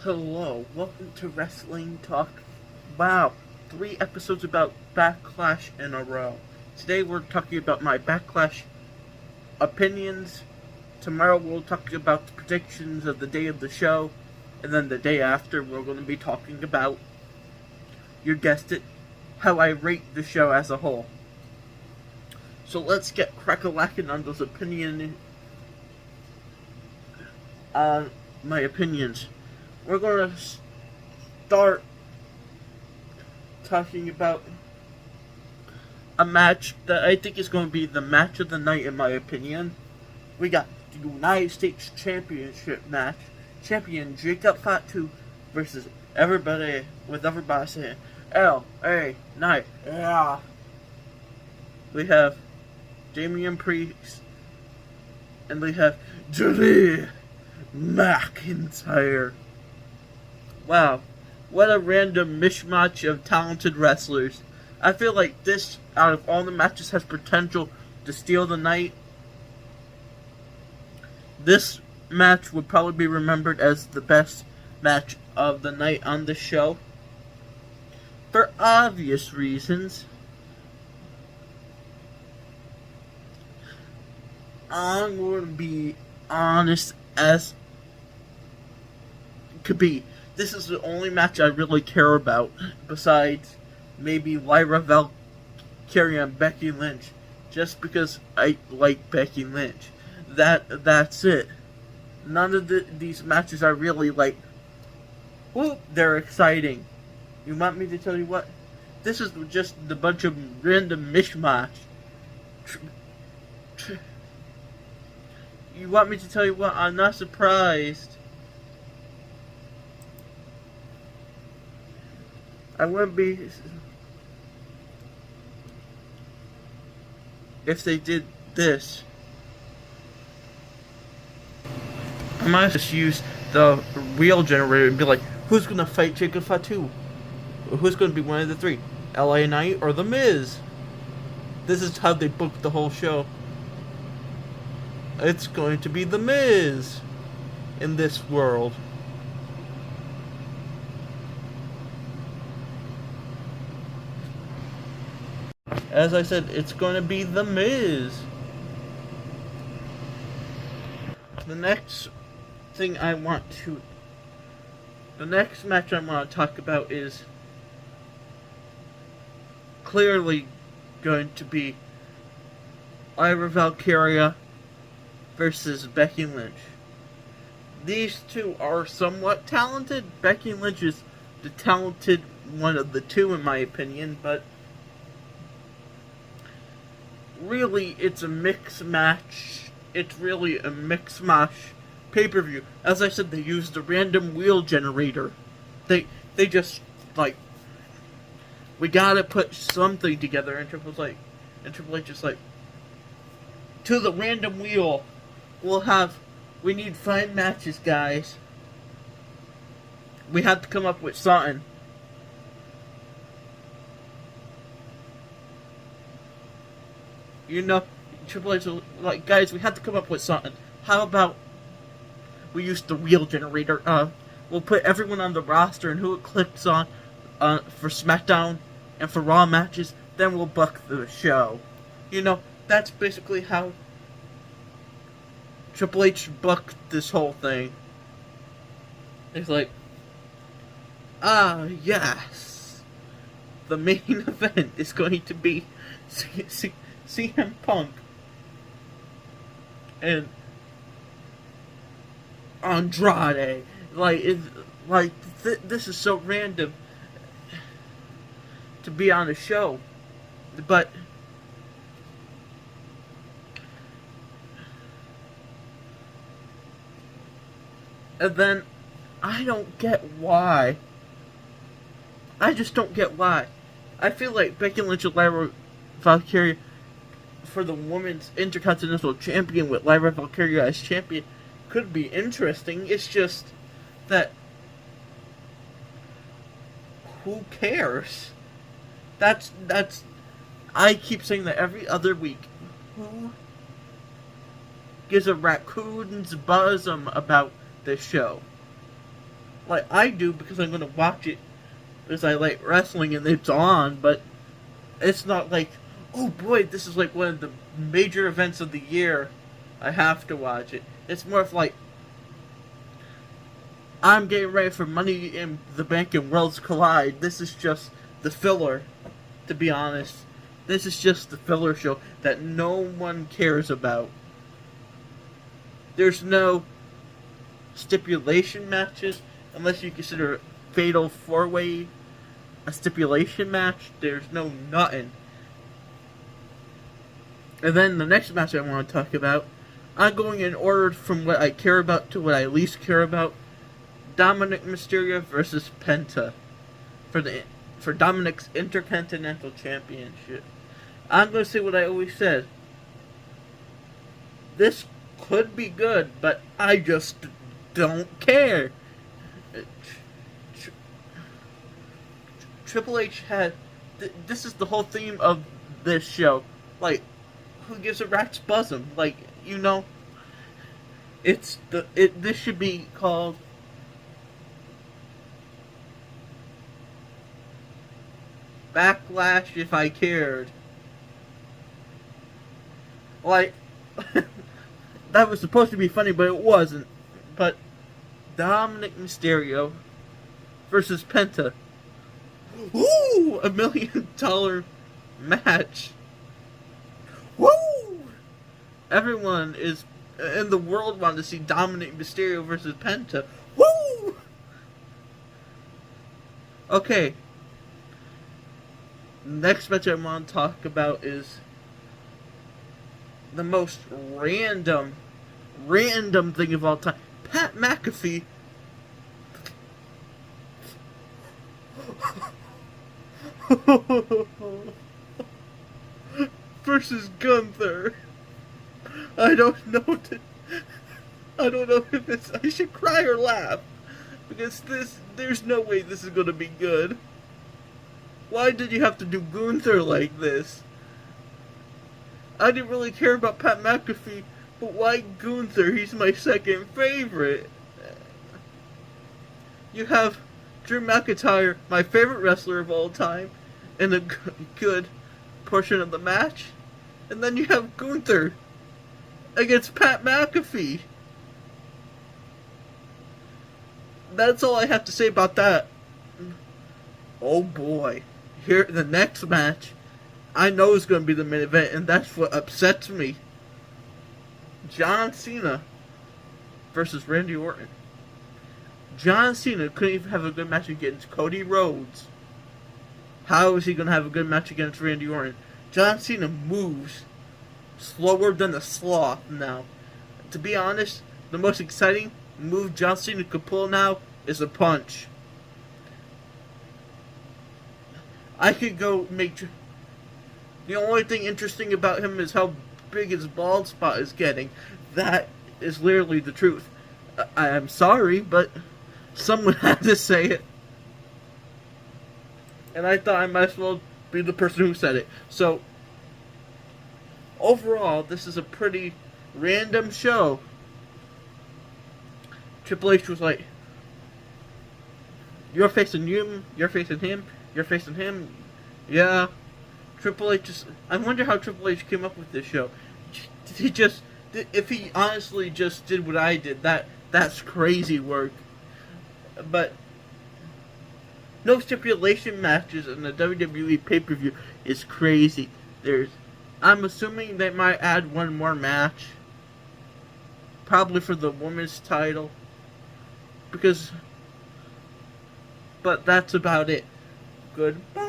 Hello, welcome to Wrestling Talk. Wow, 3 episodes about Backlash in a row. Today we're talking about my Backlash opinions. Tomorrow we'll talk about the predictions of the day of the show. And then the day after we're going to be talking about, you guessed it, how I rate the show as a whole. So let's get crack-a-lackin' on those my opinions. We're going to start talking about a match that I think is going to be the match of the night in my opinion. We got the United States Championship match. Champion Jacob Fatu versus everybody saying L.A. Knight. Yeah. We have Damian Priest and we have Drew McIntyre. Wow, what a random mishmash of talented wrestlers. I feel like this, out of all the matches, has potential to steal the night. This match would probably be remembered as the best match of the night on the show. For obvious reasons. I'm going to be honest as could be. This is the only match I really care about, besides maybe Lyra Valkyria and Becky Lynch, just because I like Becky Lynch. That's it. None of these matches I really like. Whoop, they're exciting. You want me to tell you what? This is just a bunch of random mishmash. You want me to tell you what? I'm not surprised. I wouldn't be if they did this. I might just use the wheel generator and be like, who's gonna fight Jacob Fatu? Who's gonna be one of the three? LA Knight or The Miz? This is how they booked the whole show. It's going to be The Miz in this world. As I said, it's going to be The Miz. The next match I want to talk about is clearly going to be Lyra Valkyria versus Becky Lynch. These two are somewhat talented. Becky Lynch is the talented one of the two in my opinion, but really, it's a mix match. It's really a mix match pay-per-view. As I said, they used a random wheel generator. They just, like, we gotta put something together. And Triple H is like, to the random wheel, we need 5 matches, guys. We have to come up with something. You know, Triple H was like, guys, we have to come up with something. How about we use the wheel generator? We'll put everyone on the roster and who it clicks on for SmackDown and for Raw matches, then we'll book the show. You know, that's basically how Triple H booked this whole thing. It's like, yes. The main event is going to be CM Punk and Andrade. This is so random to be on a show, but and then I don't get why. I just don't get why. I feel like Becky Lynch and Lyra Valkyria for the Women's Intercontinental Champion with Lyra Valkyria as champion could be interesting. It's just that who cares? That's I keep saying that every other week. Who gives a raccoon's bosom about this show? Like, I do because I'm gonna watch it because I like wrestling and it's on, but it's not like, oh boy, this is like one of the major events of the year. I have to watch it. It's more of like, I'm getting ready for Money in the Bank and Worlds Collide. This is just the filler, to be honest. This is just the filler show that no one cares about. There's no stipulation matches, unless you consider Fatal 4-Way a stipulation match. There's no nothing. And then the next match I want to talk about, I'm going in order from what I care about to what I least care about. Dominic Mysterio versus Penta for Dominic's Intercontinental Championship. I'm going to say what I always said. This could be good, but I just don't care. Triple H had... This is the whole theme of this show. Like, who gives a rat's bosom? Like, you know... This should be called... Backlash If I Cared. Like... that was supposed to be funny, but it wasn't. But... Dominic Mysterio versus Penta. Woo! $1 million match. Woo! Everyone is in the world wanted to see Dominic Mysterio versus Penta. Woo! Okay. Next match I want to talk about is the most random thing of all time. Pat McAfee versus Gunther. I don't know if I should cry or laugh, because there's no way this is gonna be good. Why did you have to do Gunther like this? I didn't really care about Pat McAfee, but why Gunther? He's my second favorite. You have Drew McIntyre, my favorite wrestler of all time, in a good portion of the match. And then you have Gunther against Pat McAfee. That's all I have to say about that. Oh boy. Here, the next match, I know is going to be the main event, and that's what upsets me. John Cena versus Randy Orton. John Cena couldn't even have a good match against Cody Rhodes. How is he going to have a good match against Randy Orton? John Cena moves slower than a sloth now. To be honest, the most exciting move John Cena could pull now is a punch. I could go make... The only thing interesting about him is how big his bald spot is getting. That is literally the truth. I'm sorry, but someone had to say it. And I thought I might as well be the person who said it. So, overall, this is a pretty random show. Triple H was like, you're facing him, you're facing him, you're facing him. Yeah. Triple H just... I wonder how Triple H came up with this show. Did he just... If he honestly just did what I did, that's crazy work. But no stipulation matches in the WWE pay-per-view is crazy. I'm assuming they might add one more match. Probably for the women's title. But that's about it. Goodbye.